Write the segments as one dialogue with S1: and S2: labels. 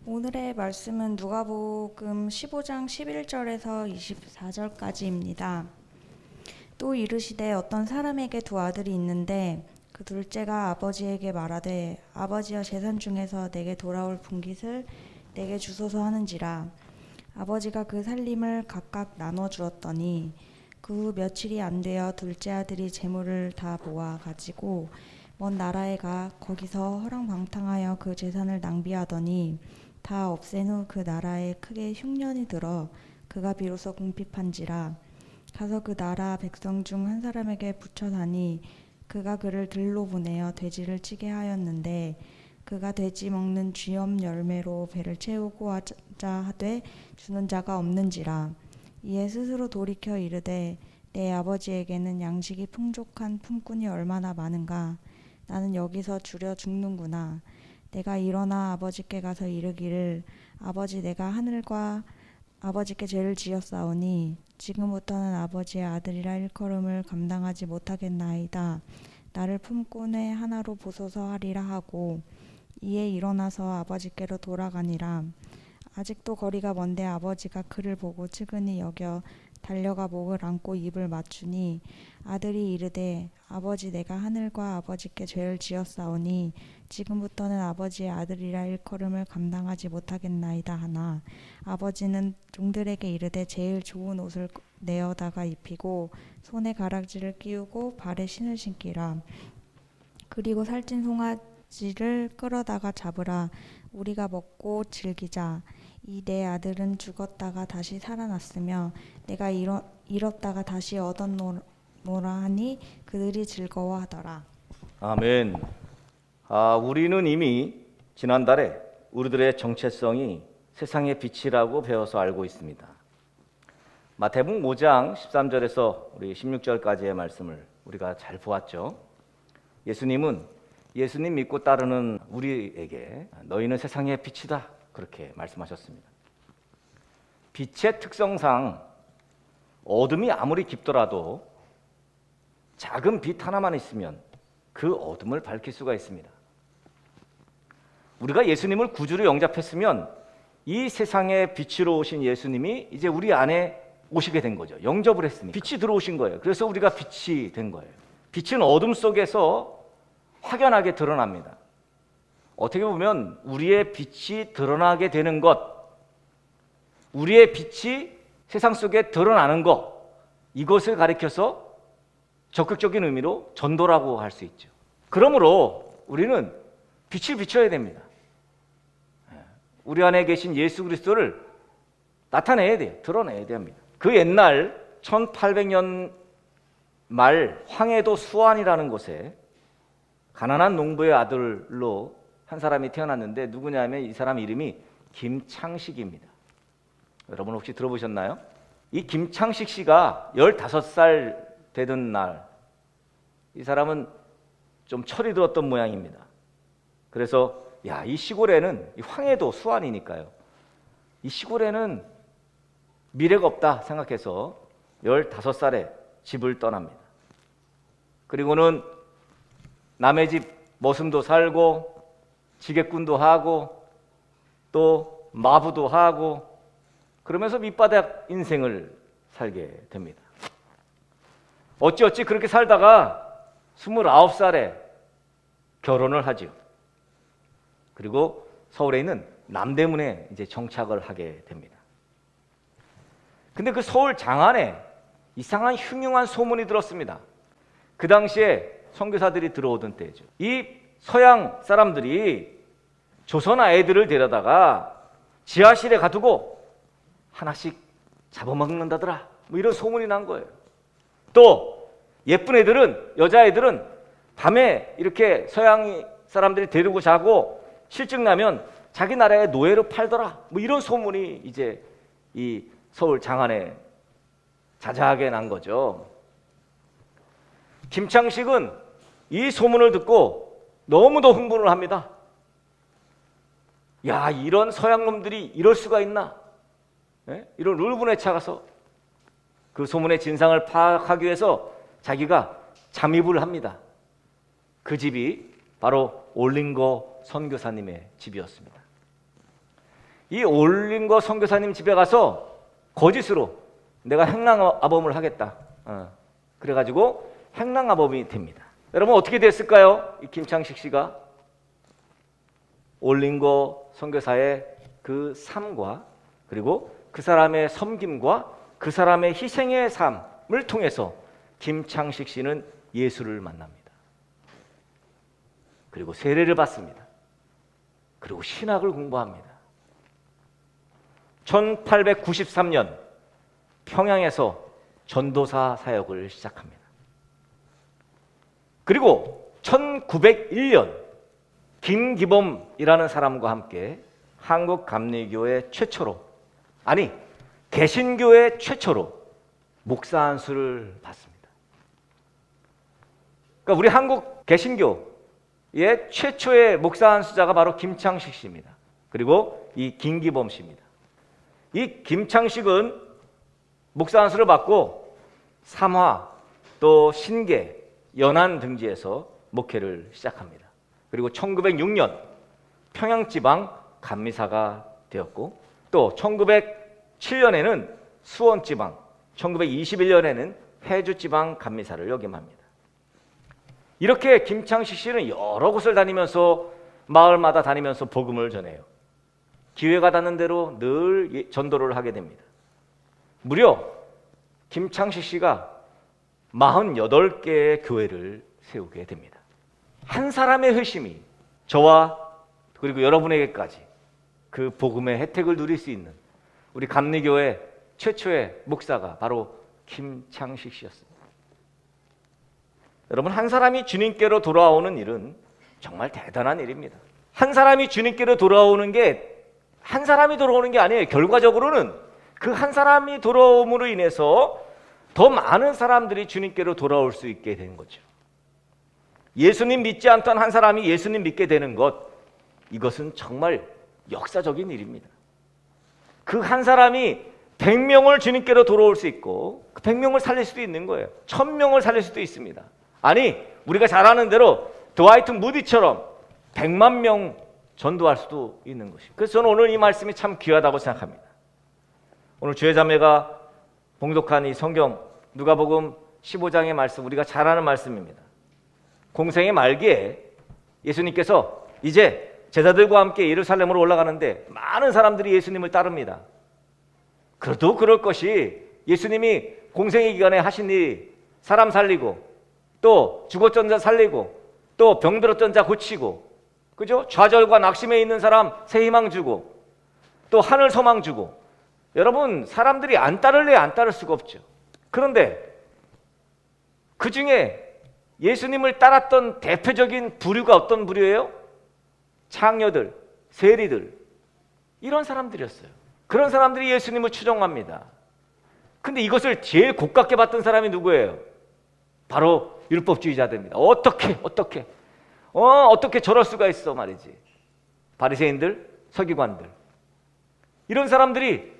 S1: 오늘의 말씀은 누가복음 15장 11절에서 24절까지입니다. 또 이르시되 어떤 사람에게 두 아들이 있는데 그 둘째가 아버지에게 말하되 아버지여 재산 중에서 내게 돌아올 분깃을 내게 주소서 하는지라. 아버지가 그 살림을 각각 나눠 주었더니 그 후 며칠이 안 되어 둘째 아들이 재물을 다 모아 가지고 먼 나라에 가 거기서 허랑방탕하여 그 재산을 낭비하더니 다 없앤 후 그 나라에 크게 흉년이 들어 그가 비로소 궁핍한지라. 가서 그 나라 백성 중 한 사람에게 붙여다니 그가 그를 들로 보내어 돼지를 치게 하였는데 그가 돼지 먹는 쥐염 열매로 배를 채우고 하자 하되 주는 자가 없는지라. 이에 스스로 돌이켜 이르되 내 아버지에게는 양식이 풍족한 품꾼이 얼마나 많은가. 나는 여기서 주려 죽는구나. 내가 일어나 아버지께 가서 이르기를 아버지 내가 하늘과 아버지께 죄를 지었사오니 지금부터는 아버지의 아들이라 일컬음을 감당하지 못하겠나이다. 나를 품꾼의 하나로 보소서 하리라 하고 이에 일어나서 아버지께로 돌아가니라. 아직도 거리가 먼데 아버지가 그를 보고 측은히 여겨 달려가 목을 안고 입을 맞추니 아들이 이르되 아버지 내가 하늘과 아버지께 죄를 지었사오니 지금부터는 아버지의 아들이라 일컬음을 감당하지 못하겠나이다 하나 아버지는 종들에게 이르되 제일 좋은 옷을 내어다가 입히고 손에 가락지를 끼우고 발에 신을 신기라. 그리고 살찐 송아지를 끌어다가 잡으라. 우리가 먹고 즐기자. 이 내 아들은 죽었다가 다시 살아났으며 내가 잃었다가 다시 얻었노라 하니 그들이 즐거워하더라.
S2: 아멘. 우리는 이미 지난달에 우리들의 정체성이 세상의 빛이라고 배워서 알고 있습니다. 마태복음 5장 13절에서 우리 16절까지의 말씀을 우리가 잘 보았죠. 예수님은 예수님 믿고 따르는 우리에게 너희는 세상의 빛이다 그렇게 말씀하셨습니다. 빛의 특성상 어둠이 아무리 깊더라도 작은 빛 하나만 있으면 그 어둠을 밝힐 수가 있습니다. 우리가 예수님을 구주로 영접했으면 이 세상의 빛으로 오신 예수님이 이제 우리 안에 오시게 된 거죠. 영접을 했으니까 빛이 들어오신 거예요. 그래서 우리가 빛이 된 거예요. 빛은 어둠 속에서 확연하게 드러납니다. 어떻게 보면 우리의 빛이 드러나게 되는 것, 우리의 빛이 세상 속에 드러나는 것, 이것을 가리켜서 적극적인 의미로 전도라고 할 수 있죠. 그러므로 우리는 빛을 비춰야 됩니다. 우리 안에 계신 예수 그리스도를 나타내야 돼요. 드러내야 됩니다. 그 옛날 1800년 말 황해도 수안이라는 곳에 가난한 농부의 아들로 한 사람이 태어났는데 누구냐면 이 사람 이름이 김창식입니다. 여러분 혹시 들어보셨나요? 이 김창식 씨가 15살 되던 날 이 사람은 좀 철이 들었던 모양입니다. 그래서 이 시골에는 이 황해도 수안이니까요. 이 시골에는 미래가 없다 생각해서 15살에 집을 떠납니다. 그리고는 남의 집 머슴도 살고 지게꾼도 하고 또 마부도 하고 그러면서 밑바닥 인생을 살게 됩니다. 어찌어찌 그렇게 살다가 29살에 결혼을 하죠. 그리고 서울에 있는 남대문에 이제 정착을 하게 됩니다. 근데 그 서울 장안에 이상한 흉흉한 소문이 들었습니다. 그 당시에 선교사들이 들어오던 때죠. 이 서양 사람들이 조선 아이들을 데려다가 지하실에 가두고 하나씩 잡아먹는다더라. 뭐 이런 소문이 난 거예요. 또 예쁜 애들은, 여자애들은 밤에 이렇게 서양 사람들이 데리고 자고 실증 나면 자기 나라의 노예로 팔더라. 뭐 이런 소문이 이제 이 서울 장안에 자자하게 난 거죠. 김창식은 이 소문을 듣고 너무도 흥분을 합니다. 야, 이런 서양 놈들이 이럴 수가 있나? 이런 울분에 차가서 그 소문의 진상을 파악하기 위해서 자기가 잠입을 합니다. 그 집이 바로 올링거 선교사님의 집이었습니다. 이 올링거 선교사님 집에 가서 거짓으로 내가 행랑아범을 하겠다. 그래가지고 행랑아범이 됩니다. 여러분 어떻게 됐을까요? 이 김창식 씨가 올링거 선교사의 그 삶과 그리고 그 사람의 섬김과 그 사람의 희생의 삶을 통해서 김창식 씨는 예수를 만납니다. 그리고 세례를 받습니다. 그리고 신학을 공부합니다. 1893년 평양에서 전도사 사역을 시작합니다. 그리고 1901년 김기범이라는 사람과 함께 한국 감리교회 최초로, 아니 개신교회 최초로 목사 안수를 받습니다. 그러니까 우리 한국 개신교의 최초의 목사 안수자가 바로 김창식 씨입니다. 그리고 이 김기범 씨입니다. 이 김창식은 목사 안수를 받고 삼화 또 신계 연안 등지에서 목회를 시작합니다. 그리고 1906년 평양지방 감리사가 되었고 또 1907년에는 수원지방, 1921년에는 해주지방 감리사를 역임합니다. 이렇게 김창식 씨는 여러 곳을 다니면서 마을마다 다니면서 복음을 전해요. 기회가 닿는 대로 늘 전도를 하게 됩니다. 무려 김창식 씨가 48개의 교회를 세우게 됩니다. 한 사람의 회심이 저와 그리고 여러분에게까지 그 복음의 혜택을 누릴 수 있는 우리 감리교회 최초의 목사가 바로 김창식 씨였습니다. 여러분 한 사람이 주님께로 돌아오는 일은 정말 대단한 일입니다. 한 사람이 주님께로 돌아오는 게 한 사람이 돌아오는 게 아니에요. 결과적으로는 그 한 사람이 돌아옴으로 인해서 더 많은 사람들이 주님께로 돌아올 수 있게 된 거죠. 예수님 믿지 않던 한 사람이 예수님 믿게 되는 것, 이것은 정말 역사적인 일입니다. 그 한 사람이 100명을 주님께로 돌아올 수 있고 그 100명을 살릴 수도 있는 거예요. 1000명을 살릴 수도 있습니다. 아니 우리가 잘 아는 대로 드와이트 무디처럼 100만 명 전도할 수도 있는 것이에요. 그래서 저는 오늘 이 말씀이 참 귀하다고 생각합니다. 오늘 주혜자매가 봉독한 이 성경 누가복음 15장의 말씀, 우리가 잘 아는 말씀입니다. 공생의 말기에 예수님께서 이제 제자들과 함께 예루살렘으로 올라가는데 많은 사람들이 예수님을 따릅니다. 그래도 그럴 것이 예수님이 공생의 기간에 하신 일이 사람 살리고 또 죽었던 자 살리고 또 병들었던 자 고치고, 그죠? 좌절과 낙심에 있는 사람 새 희망 주고 또 하늘 소망 주고. 여러분 사람들이 안 따를래 안 따를 수가 없죠. 그런데 그 중에 예수님을 따랐던 대표적인 부류가 어떤 부류예요? 창녀들, 세리들, 이런 사람들이었어요. 그런 사람들이 예수님을 추종합니다. 근데 이것을 제일 고깝게 봤던 사람이 누구예요? 바로 율법주의자들입니다. 어떻게 저럴 수가 있어 말이지. 바리새인들, 서기관들, 이런 사람들이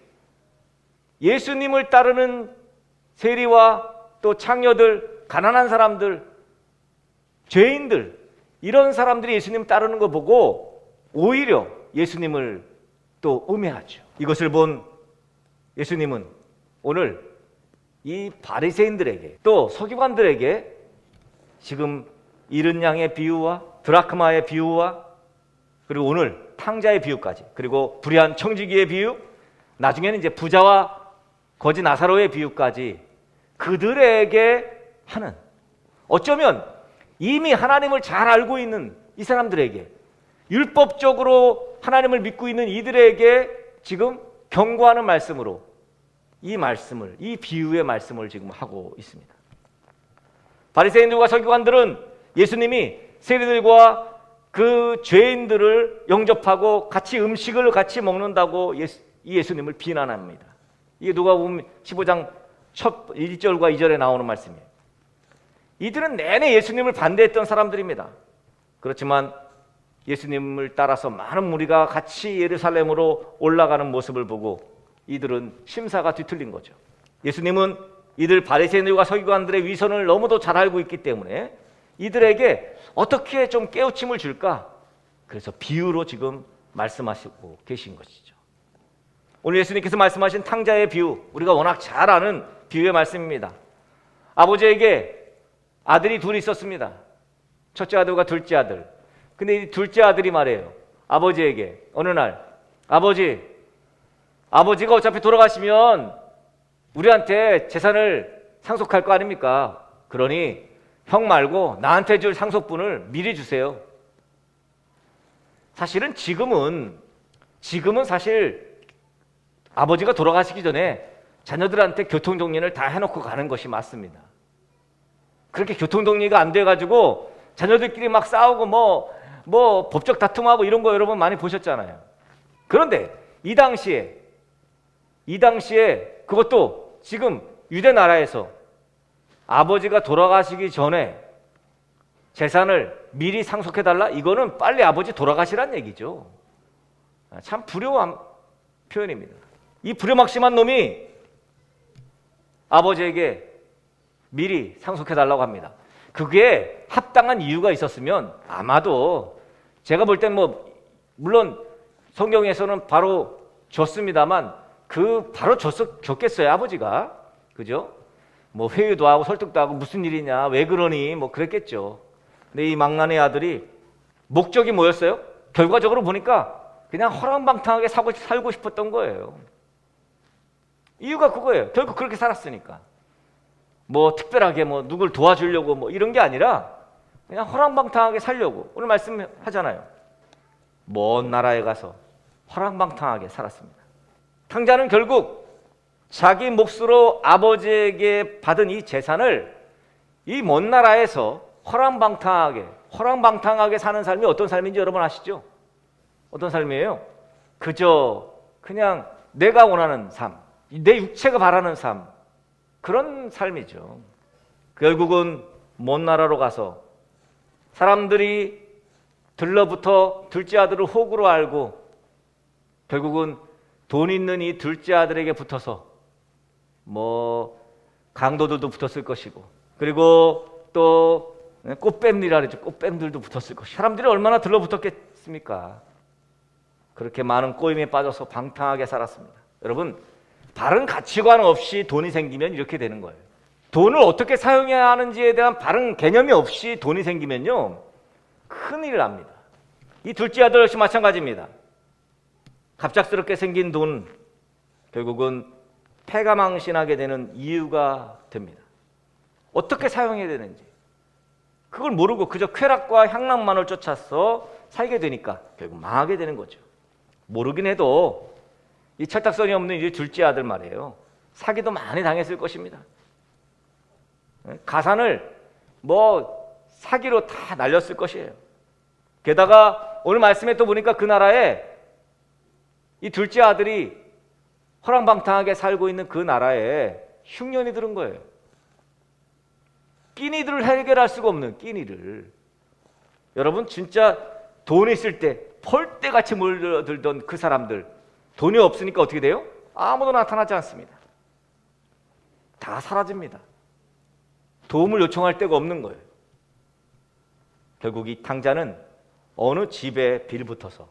S2: 예수님을 따르는 세리와 또 창녀들, 가난한 사람들, 죄인들, 이런 사람들이 예수님 따르는 거 보고 오히려 예수님을 또 음해하죠. 이것을 본 예수님은 오늘 이 바리새인들에게 또 서기관들에게 지금 잃은 양의 비유와 드라크마의 비유와 그리고 오늘 탕자의 비유까지, 그리고 불의한 청지기의 비유, 나중에는 이제 부자와 거지 나사로의 비유까지 그들에게 하는, 어쩌면 이미 하나님을 잘 알고 있는 이 사람들에게, 율법적으로 하나님을 믿고 있는 이들에게 지금 경고하는 말씀으로 이 말씀을, 이 비유의 말씀을 지금 하고 있습니다. 바리새인들과 서기관들은 예수님이 세리들과 그 죄인들을 영접하고 같이 음식을 같이 먹는다고 예수님을 비난합니다. 이게 누가복음 15장 첫 1절과 2절에 나오는 말씀이에요. 이들은 내내 예수님을 반대했던 사람들입니다. 그렇지만 예수님을 따라서 많은 무리가 같이 예루살렘으로 올라가는 모습을 보고 이들은 심사가 뒤틀린 거죠. 예수님은 이들 바리새인들과 서기관들의 위선을 너무도 잘 알고 있기 때문에 이들에게 어떻게 좀 깨우침을 줄까? 그래서 비유로 지금 말씀하시고 계신 것이죠. 오늘 예수님께서 말씀하신 탕자의 비유, 우리가 워낙 잘 아는 비유의 말씀입니다. 아버지에게 아들이 둘이 있었습니다. 첫째 아들과 둘째 아들. 근데 이 둘째 아들이 말해요. 아버지에게 어느 날, 아버지가 어차피 돌아가시면 우리한테 재산을 상속할 거 아닙니까? 그러니 형 말고 나한테 줄 상속분을 미리 주세요. 사실은 지금은 사실 아버지가 돌아가시기 전에 자녀들한테 교통정리를 다 해놓고 가는 것이 맞습니다. 그렇게 교통정리가 안 돼가지고 자녀들끼리 막 싸우고 뭐 법적 다툼하고 이런 거 여러분 많이 보셨잖아요. 그런데 이 당시에 그것도 지금 유대 나라에서 아버지가 돌아가시기 전에 재산을 미리 상속해달라? 이거는 빨리 아버지 돌아가시란 얘기죠. 참 불효한 표현입니다. 이 불효막심한 놈이 아버지에게 미리 상속해달라고 합니다. 그게 합당한 이유가 있었으면 아마도 제가 볼 땐 물론 성경에서는 바로 줬습니다만 바로 줬겠어요, 아버지가. 그죠? 회유도 하고 설득도 하고 무슨 일이냐, 왜 그러니, 그랬겠죠. 근데 이 망나니 아들이 목적이 뭐였어요? 결과적으로 보니까 그냥 허랑방탕하게 살고 싶었던 거예요. 이유가 그거예요. 결국 그렇게 살았으니까. 특별하게 누굴 도와주려고 이런 게 아니라 그냥 허랑방탕하게 살려고. 오늘 말씀하잖아요. 먼 나라에 가서 허랑방탕하게 살았습니다. 탕자는 결국 자기 몫으로 아버지에게 받은 이 재산을 이 먼 나라에서 허랑방탕하게 사는 삶이 어떤 삶인지 여러분 아시죠? 어떤 삶이에요? 그저 그냥 내가 원하는 삶, 내 육체가 바라는 삶, 그런 삶이죠. 결국은 먼 나라로 가서 사람들이 들러부터 둘째 아들을 호구로 알고 결국은 돈 있는 이 둘째 아들에게 붙어서 강도들도 붙었을 것이고, 그리고 또 꽃뱀이라 그러죠. 꽃뱀들도 붙었을 것이고, 사람들이 얼마나 들러붙었겠습니까? 그렇게 많은 꼬임에 빠져서 방탕하게 살았습니다. 여러분, 바른 가치관 없이 돈이 생기면 이렇게 되는 거예요. 돈을 어떻게 사용해야 하는지에 대한 바른 개념이 없이 돈이 생기면요, 큰일을 납니다. 이 둘째 아들 역시 마찬가지입니다. 갑작스럽게 생긴 돈, 결국은 패가망신하게 되는 이유가 됩니다. 어떻게 사용해야 되는지 그걸 모르고 그저 쾌락과 향락만을 쫓아서 살게 되니까 결국 망하게 되는 거죠. 모르긴 해도 이 철딱선이 없는 이 둘째 아들 말이에요. 사기도 많이 당했을 것입니다. 가산을 사기로 다 날렸을 것이에요. 게다가 오늘 말씀에 또 보니까 그 나라에 이 둘째 아들이 허랑방탕하게 살고 있는 그 나라에 흉년이 들은 거예요. 끼니들을 해결할 수가 없는 끼니를. 여러분, 진짜 돈 있을 때 펄대같이 몰려들던 그 사람들, 돈이 없으니까 어떻게 돼요? 아무도 나타나지 않습니다. 다 사라집니다. 도움을 요청할 데가 없는 거예요. 결국 이 탕자는 어느 집에 빌붙어서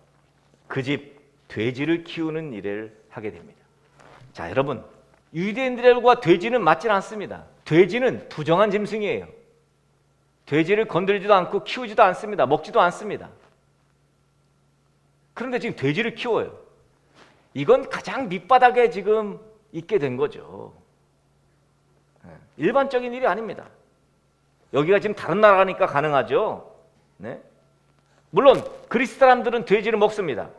S2: 그 집 돼지를 키우는 일을 하게 됩니다. 자, 여러분, 유대인들과 돼지는 맞질 않습니다. 돼지는 부정한 짐승이에요. 돼지를 건들지도 않고 키우지도 않습니다. 먹지도 않습니다. 그런데 지금 돼지를 키워요. 이건 가장 밑바닥에 지금 있게 된 거죠. 일반적인 일이 아닙니다. 여기가 지금 다른 나라니까 가능하죠. 네? 물론 그리스 사람들은 돼지를 먹습니다.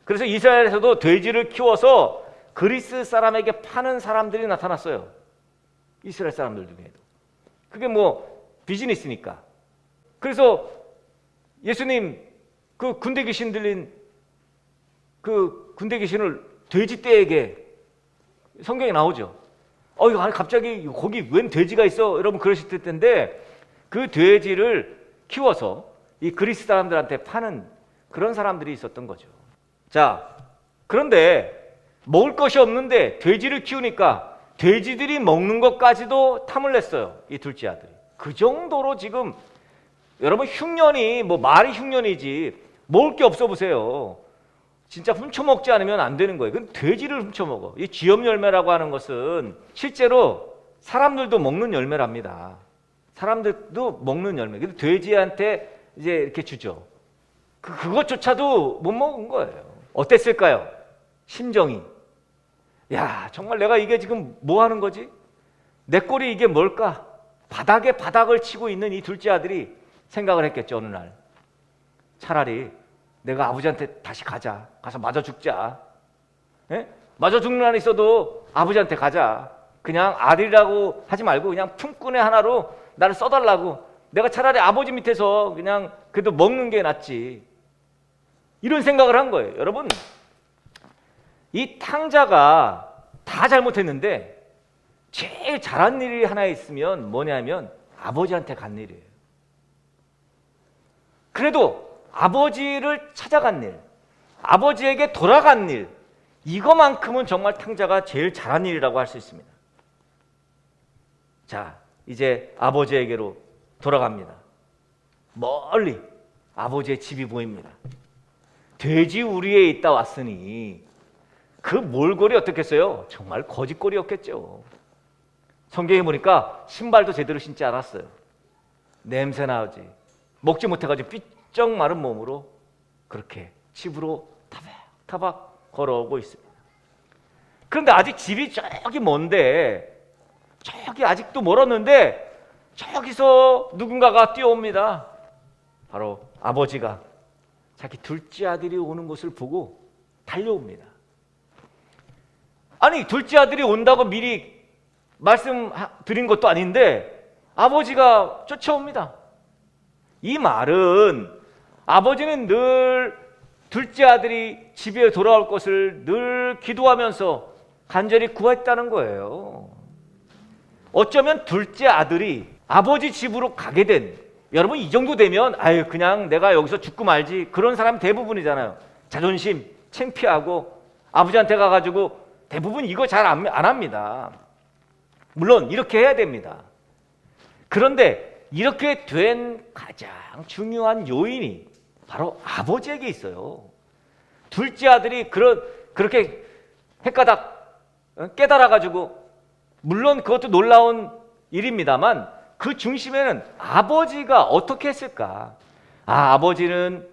S2: 그래서 이스라엘에서도 돼지를 키워서 그리스 사람에게 파는 사람들이 나타났어요. 이스라엘 사람들 중에도. 그게 비즈니스니까. 그래서 예수님 그 군대 귀신 들린 그 군대 귀신을 돼지떼에게 성경에 나오죠. 아니 갑자기 거기 웬 돼지가 있어? 여러분 그러실 텐데 그 돼지를 키워서 이 그리스 사람들한테 파는 그런 사람들이 있었던 거죠. 자, 그런데 먹을 것이 없는데 돼지를 키우니까 돼지들이 먹는 것까지도 탐을 냈어요. 이 둘째 아들이. 그 정도로 지금 여러분 흉년이 뭐 말이 흉년이지 먹을 게 없어 보세요. 진짜 훔쳐먹지 않으면 안 되는 거예요. 그건 돼지를 훔쳐먹어. 이 쥐염 열매라고 하는 것은 실제로 사람들도 먹는 열매랍니다. 사람들도 먹는 열매. 근데 돼지한테 이제 이렇게 주죠. 그것조차도 못 먹은 거예요. 어땠을까요? 심정이. 야, 정말 내가 이게 지금 뭐 하는 거지? 내 꼴이 이게 뭘까? 바닥에 바닥을 치고 있는 이 둘째 아들이 생각을 했겠죠, 어느 날. 차라리 내가 아버지한테 다시 가자. 가서 맞아 죽자. 예? 맞아 죽는 한 있어도 아버지한테 가자. 그냥 아들이라고 하지 말고 그냥 품꾼의 하나로 나를 써달라고. 내가 차라리 아버지 밑에서 그냥 그래도 먹는 게 낫지. 이런 생각을 한 거예요. 여러분, 이 탕자가 다 잘못했는데 제일 잘한 일이 하나 있으면 뭐냐면 아버지한테 간 일이에요. 그래도 아버지를 찾아간 일, 아버지에게 돌아간 일, 이거만큼은 정말 탕자가 제일 잘한 일이라고 할 수 있습니다. 자, 이제 아버지에게로 돌아갑니다. 멀리 아버지의 집이 보입니다. 돼지 우리에 있다 왔으니 그 몰골이 어떻겠어요? 정말 거짓골이었겠죠. 성경에 보니까 신발도 제대로 신지 않았어요. 냄새 나지. 먹지 못해가지고 삐쩍 마른 몸으로 그렇게 집으로 타박타박 걸어오고 있습니다. 그런데 아직 집이 저기 먼데, 저기 아직도 멀었는데 저기서 누군가가 뛰어옵니다. 바로 아버지가 자기 둘째 아들이 오는 것을 보고 달려옵니다. 아니, 둘째 아들이 온다고 미리 말씀드린 것도 아닌데 아버지가 쫓아옵니다. 이 말은 아버지는 늘 둘째 아들이 집에 돌아올 것을 늘 기도하면서 간절히 구했다는 거예요. 어쩌면 둘째 아들이 아버지 집으로 가게 된, 여러분 이 정도 되면 아유 그냥 내가 여기서 죽고 말지, 그런 사람 대부분이잖아요. 자존심 창피하고 아버지한테 가가지고 대부분 이거 잘 안 합니다. 물론 이렇게 해야 됩니다. 그런데 이렇게 된 가장 중요한 요인이 바로 아버지에게 있어요. 둘째 아들이 그렇게 헷가닥 깨달아가지고, 물론 그것도 놀라운 일입니다만 그 중심에는 아버지가 어떻게 했을까? 아버지는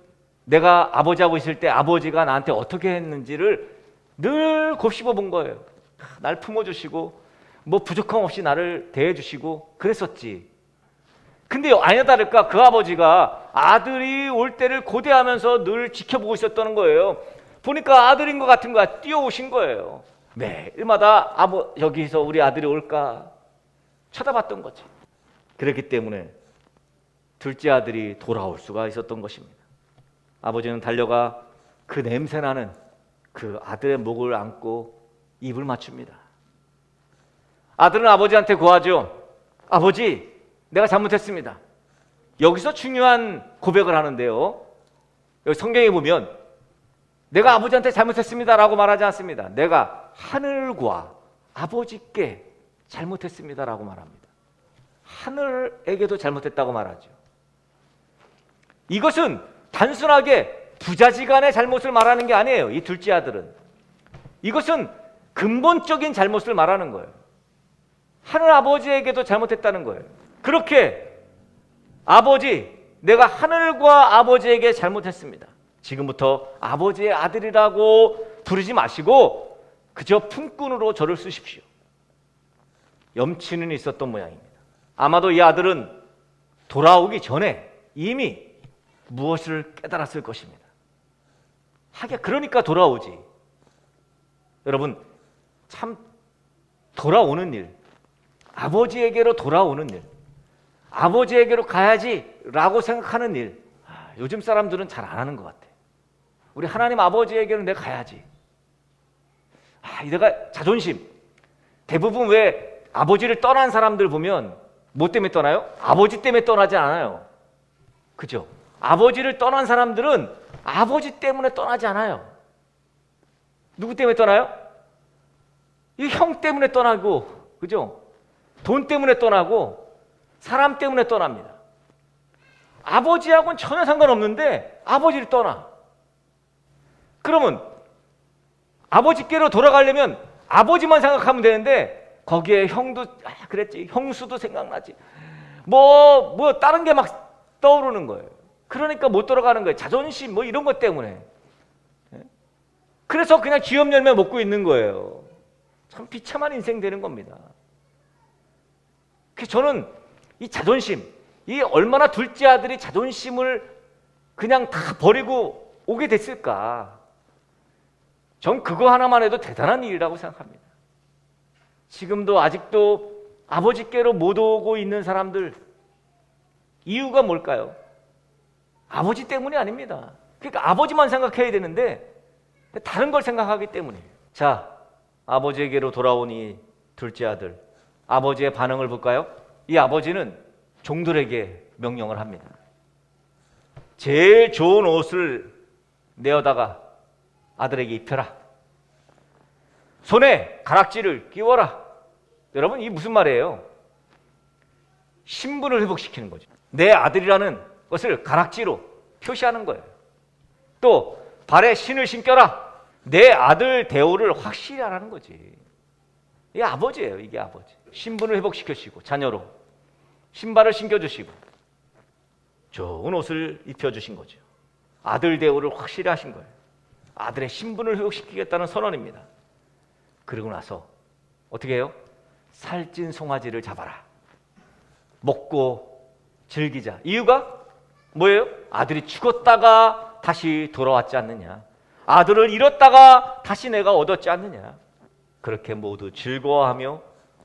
S2: 내가 아버지하고 있을 때 아버지가 나한테 어떻게 했는지를 늘 곱씹어 본 거예요. 날 품어주시고 뭐 부족함 없이 나를 대해주시고 그랬었지. 근데 아니나 다를까 그 아버지가 아들이 올 때를 고대하면서 늘 지켜보고 있었다는 거예요. 보니까 아들인 것 같은 거야. 뛰어오신 거예요. 매일마다 여기서 우리 아들이 올까 쳐다봤던 거지. 그렇기 때문에 둘째 아들이 돌아올 수가 있었던 것입니다. 아버지는 달려가 그 냄새나는 그 아들의 목을 안고 입을 맞춥니다. 아들은 아버지한테 고하죠. 아버지, 내가 잘못했습니다. 여기서 중요한 고백을 하는데요. 여기 성경에 보면 내가 아버지한테 잘못했습니다라고 말하지 않습니다. 내가 하늘과 아버지께 잘못했습니다라고 말합니다. 하늘에게도 잘못했다고 말하죠. 이것은 단순하게 부자지간의 잘못을 말하는 게 아니에요. 이 둘째 아들은. 이것은 근본적인 잘못을 말하는 거예요. 하늘 아버지에게도 잘못했다는 거예요. 그렇게 아버지, 내가 하늘과 아버지에게 잘못했습니다. 지금부터 아버지의 아들이라고 부르지 마시고 그저 품꾼으로 저를 쓰십시오. 염치는 있었던 모양입니다. 아마도 이 아들은 돌아오기 전에 이미 무엇을 깨달았을 것입니다. 하긴 그러니까 돌아오지. 여러분, 참 돌아오는 일, 아버지에게로 돌아오는 일, 아버지에게로 가야지라고 생각하는 일, 요즘 사람들은 잘 안 하는 것 같아. 우리 하나님 아버지에게로 내가 가야지. 내가 자존심. 대부분 왜 아버지를 떠난 사람들 보면 뭐 때문에 떠나요? 아버지 때문에 떠나지 않아요. 그죠? 아버지를 떠난 사람들은 아버지 때문에 떠나지 않아요. 누구 때문에 떠나요? 이 형 때문에 떠나고 그죠? 돈 때문에 떠나고 사람 때문에 떠납니다. 아버지하고는 전혀 상관없는데 아버지를 떠나. 그러면 아버지께로 돌아가려면 아버지만 생각하면 되는데 거기에 형도 그랬지, 형수도 생각나지, 뭐 다른 게 막 떠오르는 거예요. 그러니까 못 돌아가는 거예요. 자존심 뭐 이런 것 때문에. 그래서 그냥 쥐업 열매 먹고 있는 거예요. 참 비참한 인생 되는 겁니다. 그래서 저는 이 자존심, 이 얼마나 둘째 아들이 자존심을 그냥 다 버리고 오게 됐을까. 전 그거 하나만 해도 대단한 일이라고 생각합니다. 지금도 아직도 아버지께로 못 오고 있는 사람들, 이유가 뭘까요? 아버지 때문이 아닙니다. 그러니까 아버지만 생각해야 되는데 다른 걸 생각하기 때문이에요. 자, 아버지에게로 돌아온 이 둘째 아들, 아버지의 반응을 볼까요? 이 아버지는 종들에게 명령을 합니다. 제일 좋은 옷을 내어다가 아들에게 입혀라. 손에 가락지를 끼워라. 여러분, 이게 무슨 말이에요? 신분을 회복시키는 거죠. 내 아들이라는 것을 가락지로 표시하는 거예요. 또 발에 신을 신겨라. 내 아들 대우를 확실히 하라는 거지. 이게 아버지예요. 이게 아버지. 신분을 회복시켜주시고 자녀로 신발을 신겨주시고 좋은 옷을 입혀주신 거죠. 아들 대우를 확실히 하신 거예요. 아들의 신분을 회복시키겠다는 선언입니다. 그리고 나서 어떻게 해요? 살찐 송아지를 잡아라. 먹고 즐기자. 이유가 뭐예요? 아들이 죽었다가 다시 돌아왔지 않느냐. 아들을 잃었다가 다시 내가 얻었지 않느냐. 그렇게 모두 즐거워하며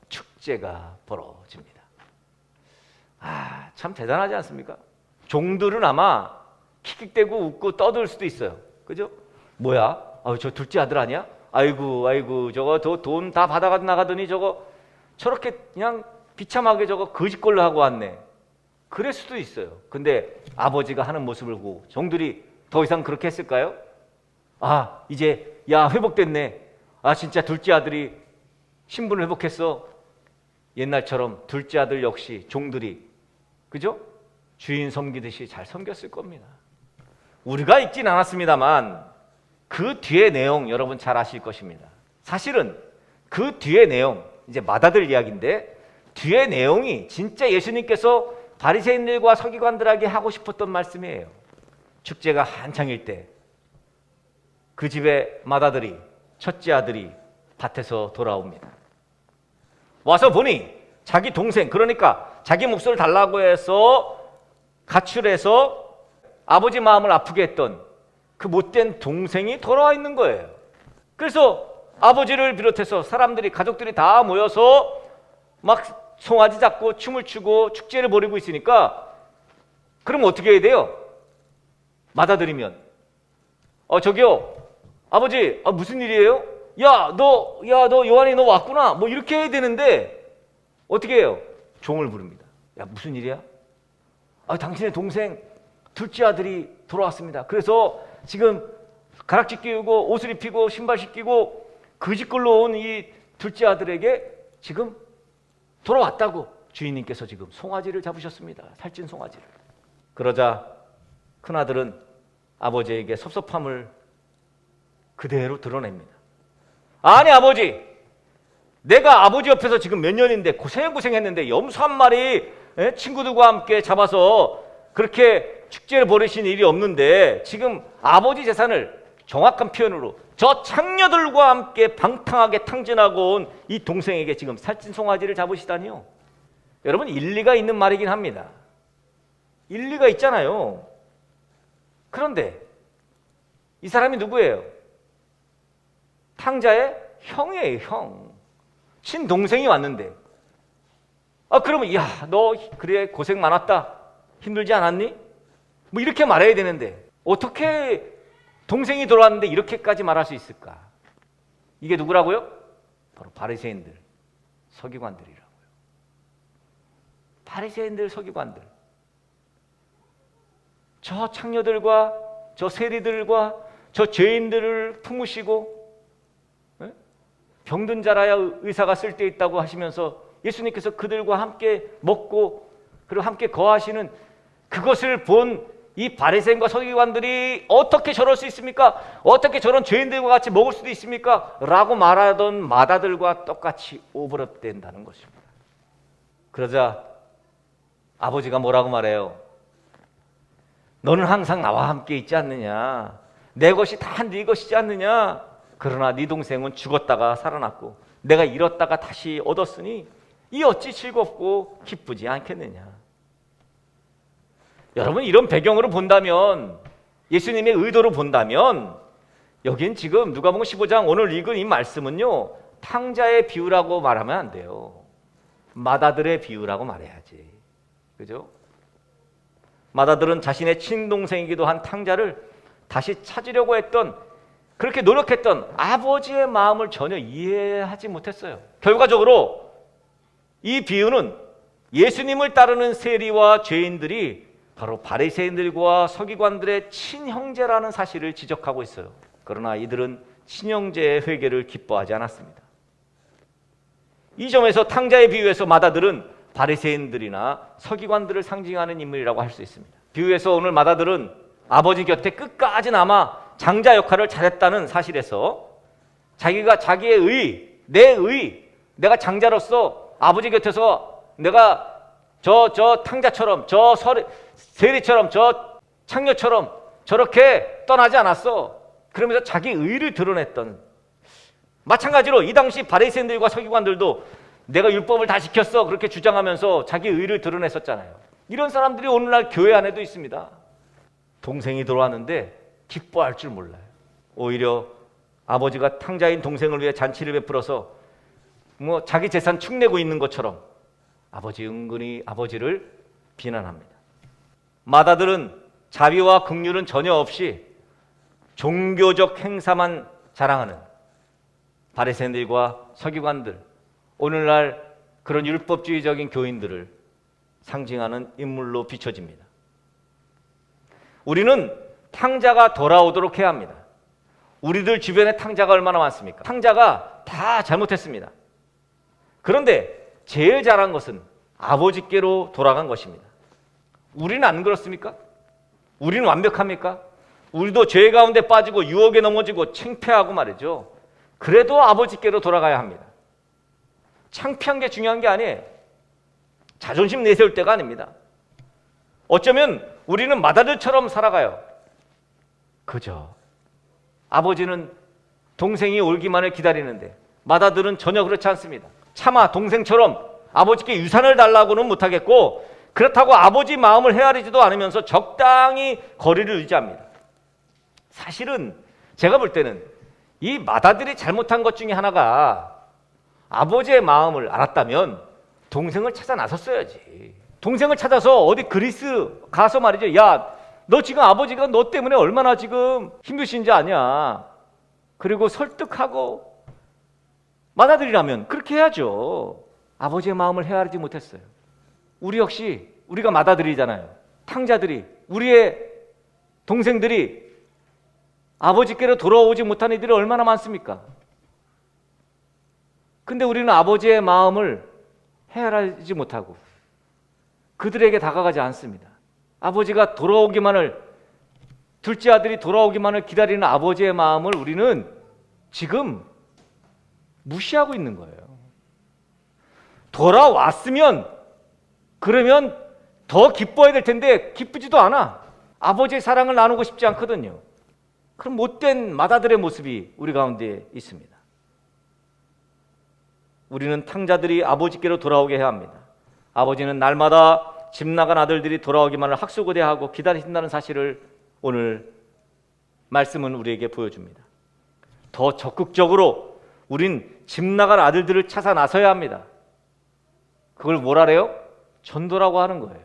S2: 축제가 벌어집니다. 참 대단하지 않습니까? 종들은 아마 킥킥대고 웃고 떠들 수도 있어요. 그죠? 뭐야? 저 둘째 아들 아니야? 아이고 저거 돈 다 받아가 나가더니 저거 저렇게 그냥 비참하게 저거 거짓걸로 하고 왔네. 그럴 수도 있어요. 근데 아버지가 하는 모습을 보고 종들이 더 이상 그렇게 했을까요? 이제 야 회복됐네. 진짜 둘째 아들이 신분을 회복했어. 옛날처럼 둘째 아들 역시 종들이, 그죠? 주인 섬기듯이 잘 섬겼을 겁니다. 우리가 읽진 않았습니다만 그 뒤의 내용 여러분 잘 아실 것입니다. 사실은 그 뒤의 내용, 이제 맏아들 이야기인데 뒤의 내용이 진짜 예수님께서 바리새인들과 서기관들에게 하고 싶었던 말씀이에요. 축제가 한창일 때 그 집의 맏아들이, 첫째 아들이 밭에서 돌아옵니다. 와서 보니 자기 동생, 그러니까 자기 몫을 달라고 해서 가출해서 아버지 마음을 아프게 했던 그 못된 동생이 돌아와 있는 거예요. 그래서 아버지를 비롯해서 사람들이, 가족들이 다 모여서 막 송아지 잡고 춤을 추고 축제를 벌이고 있으니까 그럼 어떻게 해야 돼요? 맏아들이면 저기요 아버지, 무슨 일이에요? 너 요한이 너 왔구나. 뭐 이렇게 해야 되는데 어떻게 해요? 종을 부릅니다. 야, 무슨 일이야? 당신의 동생 둘째 아들이 돌아왔습니다. 그래서 지금 가락지 끼우고 옷을 입히고 신발 신기고 거짓걸로 온 이 둘째 아들에게 지금 돌아왔다고 주인님께서 지금 송아지를 잡으셨습니다. 살찐 송아지를. 그러자 큰아들은 아버지에게 섭섭함을 그대로 드러냅니다. 아니 아버지, 내가 아버지 옆에서 지금 몇 년인데 고생했는데 염소 한 마리 친구들과 함께 잡아서 그렇게 축제를 벌이신 일이 없는데 지금 아버지 재산을 정확한 표현으로 저 창녀들과 함께 방탕하게 탕진하고 온 이 동생에게 지금 살찐 송아지를 잡으시다니요. 여러분, 일리가 있는 말이긴 합니다. 일리가 있잖아요. 그런데 이 사람이 누구예요? 탕자의 형이에요. 형. 친동생이 왔는데 그러면 야, 너 그래 고생 많았다. 힘들지 않았니? 뭐 이렇게 말해야 되는데 어떻게 동생이 돌아왔는데 이렇게까지 말할 수 있을까? 이게 누구라고요? 바로 바리새인들, 서기관들이라고요. 바리새인들, 서기관들. 저 창녀들과 저 세리들과 저 죄인들을 품으시고 병든 자라야 의사가 쓸데있다고 하시면서 예수님께서 그들과 함께 먹고 그리고 함께 거하시는 그것을 본 이 바리새인과 서기관들이 어떻게 저럴 수 있습니까? 어떻게 저런 죄인들과 같이 먹을 수도 있습니까? 라고 말하던 마다들과 똑같이 오버랩된다는 것입니다. 그러자 아버지가 뭐라고 말해요? 너는 항상 나와 함께 있지 않느냐? 내 것이 다 네 것이지 않느냐? 그러나 네 동생은 죽었다가 살아났고 내가 잃었다가 다시 얻었으니 이 어찌 즐겁고 기쁘지 않겠느냐? 여러분, 이런 배경으로 본다면, 예수님의 의도로 본다면 여긴 지금 누가복음 15장 오늘 읽은 이 말씀은요, 탕자의 비유라고 말하면 안 돼요. 마다들의 비유라고 말해야지. 그죠? 마다들은 자신의 친동생이기도 한 탕자를 다시 찾으려고 했던, 그렇게 노력했던 아버지의 마음을 전혀 이해하지 못했어요. 결과적으로 이 비유는 예수님을 따르는 세리와 죄인들이 바로 바리새인들과 서기관들의 친형제라는 사실을 지적하고 있어요. 그러나 이들은 친형제의 회개를 기뻐하지 않았습니다. 이 점에서 탕자의 비유에서 마다들은 바리새인들이나 서기관들을 상징하는 인물이라고 할 수 있습니다. 비유에서 오늘 마다들은 아버지 곁에 끝까지 남아 장자 역할을 잘했다는 사실에서 자기가 자기의 내가 장자로서 아버지 곁에서 내가 저 탕자처럼, 저 세리처럼, 저 창녀처럼 저렇게 떠나지 않았어. 그러면서 자기 의를 드러냈던, 마찬가지로 이 당시 바리새인들과 서기관들도 내가 율법을 다 지켰어 그렇게 주장하면서 자기 의를 드러냈었잖아요. 이런 사람들이 오늘날 교회 안에도 있습니다. 동생이 돌아왔는데 기뻐할 줄 몰라요. 오히려 아버지가 탕자인 동생을 위해 잔치를 베풀어서 자기 재산 축내고 있는 것처럼 은근히 아버지를 비난합니다. 마다들은 자비와 긍휼은 전혀 없이 종교적 행사만 자랑하는 바리새인들과 서기관들, 오늘날 그런 율법주의적인 교인들을 상징하는 인물로 비춰집니다. 우리는 탕자가 돌아오도록 해야 합니다. 우리들 주변에 탕자가 얼마나 많습니까? 탕자가 다 잘못했습니다. 그런데 제일 잘한 것은 아버지께로 돌아간 것입니다. 우리는 안 그렇습니까? 우리는 완벽합니까? 우리도 죄 가운데 빠지고 유혹에 넘어지고 창피하고 말이죠. 그래도 아버지께로 돌아가야 합니다. 창피한 게 중요한 게 아니에요. 자존심 내세울 때가 아닙니다. 어쩌면 우리는 마다들처럼 살아가요. 그죠? 아버지는 동생이 올기만을 기다리는데 마다들은 전혀 그렇지 않습니다. 차마 동생처럼 아버지께 유산을 달라고는 못하겠고, 그렇다고 아버지 마음을 헤아리지도 않으면서 적당히 거리를 유지합니다. 사실은 제가 볼 때는 이 마다들이 잘못한 것 중에 하나가, 아버지의 마음을 알았다면 동생을 찾아 나섰어야지. 동생을 찾아서 어디 그리스 가서 말이죠. 야, 너 지금 아버지가 너 때문에 얼마나 지금 힘드신지 아냐. 그리고 설득하고, 마다들이라면 그렇게 해야죠. 아버지의 마음을 헤아리지 못했어요. 우리 역시 우리가 마다들이잖아요. 탕자들이, 우리의 동생들이 아버지께로 돌아오지 못한 이들이 얼마나 많습니까? 근데 우리는 아버지의 마음을 헤아리지 못하고 그들에게 다가가지 않습니다. 아버지가 돌아오기만을, 둘째 아들이 돌아오기만을 기다리는 아버지의 마음을 우리는 지금 무시하고 있는 거예요. 돌아왔으면 그러면 더 기뻐해야 될 텐데 기쁘지도 않아. 아버지의 사랑을 나누고 싶지 않거든요. 그럼 못된 마다들의 모습이 우리 가운데 있습니다. 우리는 탕자들이 아버지께로 돌아오게 해야 합니다. 아버지는 날마다 집 나간 아들들이 돌아오기만을 학수고대하고 기다리신다는 사실을 오늘 말씀은 우리에게 보여줍니다. 더 적극적으로 우린 집 나간 아들들을 찾아 나서야 합니다. 그걸 뭐라래요? 전도라고 하는 거예요.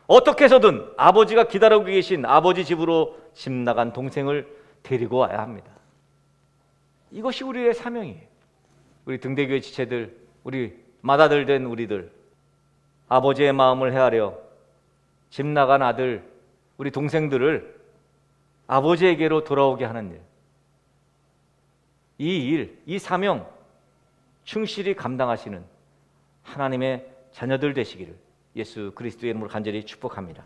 S2: 어떻게 해서든 아버지가 기다리고 계신 아버지 집으로 집 나간 동생을 데리고 와야 합니다. 이것이 우리의 사명이에요. 우리 등대교회 지체들, 우리 맏아들 된 우리들, 아버지의 마음을 헤아려 집 나간 아들, 우리 동생들을 아버지에게로 돌아오게 하는 일. 이 일, 이 사명 충실히 감당하시는 하나님의 자녀들 되시기를 예수 그리스도의 이름으로 간절히 축복합니다.